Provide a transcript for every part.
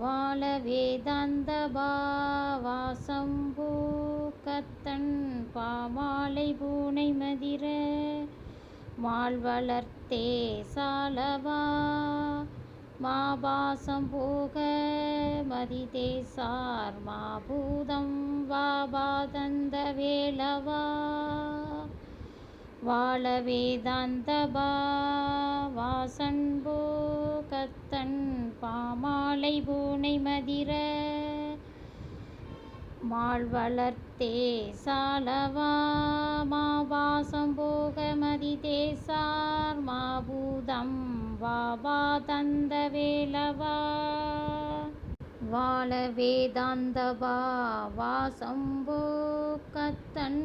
வாழ வேதாந்த பாவாசம்பு கத்தன் பாமாலை பூனை மதிர மால் வளர்த்தே சாலவா மாபாசம் போக மதிதேசார் மாபூதம் வாபாதந்த வேலவா வாழ வேதாந்த பாவாசன்பு கத்தன் பாமாலை பூனை மதிர மால் வளர்த்தே சாலவா மாபாசம் போக மதிதேசார் மாபூதம் வாபாதந்த வேலவா வாழ வேதாந்த பாவாசம்பு கத்தன்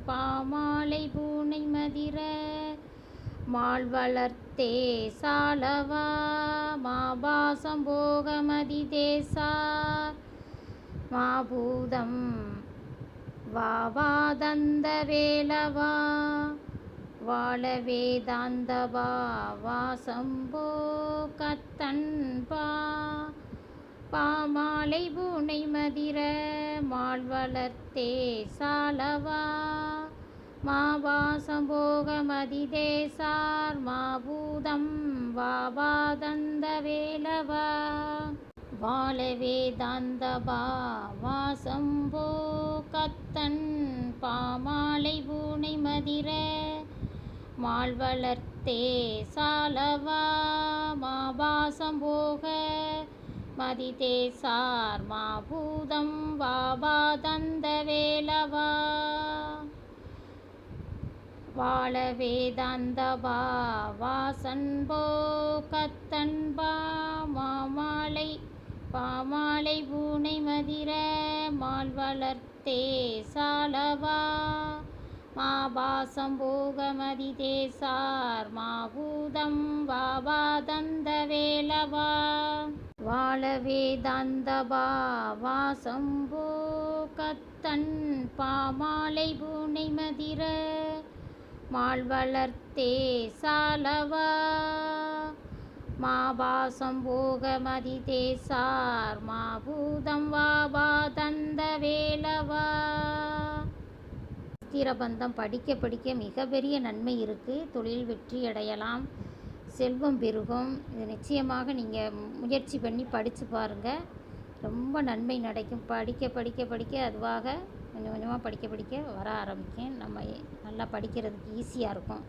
பாமாலை பூனை மதிர மால் வளர்த்தே சாலவா மாபாசம் போக மதிதேசார் மாபூதம் வாபாதந்த வேலவா வாழ வேதாந்த பாவாசம்பு கத்தன் பாமாலை பூனை மதிர மால் வளர்த்தே சாலவா மாபாசம் போக மதிதேசார் மாபூதம் வாபாதந்த வேலவா வாழ வேதாந்த பாவாசம்பு கத்தன் பாமாலை பூனை மதிர மால் வளர்த்தே சாலவா மாபாசம் போக மதிதேசார் மாபூதம் வாபாதந்த வேலவா வாழ வேதாந்த பாவாசன்பு கத்தன் பாமாலை பூனை மதிர மால் வளர்த்தே சாலவா மாபாசம் போக மதிதேசார் மாபூதம் வாபாதந்த வேலவா வாழ வேதாந்த பாவாசம்பு கத்தன் பாமாலை பூனை மதிர மால் வளர்த்தே சாலவா மாபாசம் போக மதிதேசார் மாபூதம் வாபாதந்த வேலவா ஸ்திரபந்தம் படிக்க படிக்க மிகப்பெரிய நன்மை இருக்குது. தொழில் வெற்றி அடையலாம், செல்வம் பெருகும். இது நிச்சயமாக நீங்கள் முயற்சி பண்ணி படித்து பாருங்கள், ரொம்ப நன்மை நடக்கும். படிக்க படிக்க படிக்க அதுவாக கொஞ்சம் கொஞ்சமாக படிக்க படிக்க வர ஆரம்பிக்கும். நம்ம நல்லா படிக்கிறதுக்கு ஈஸியாக இருக்கும்.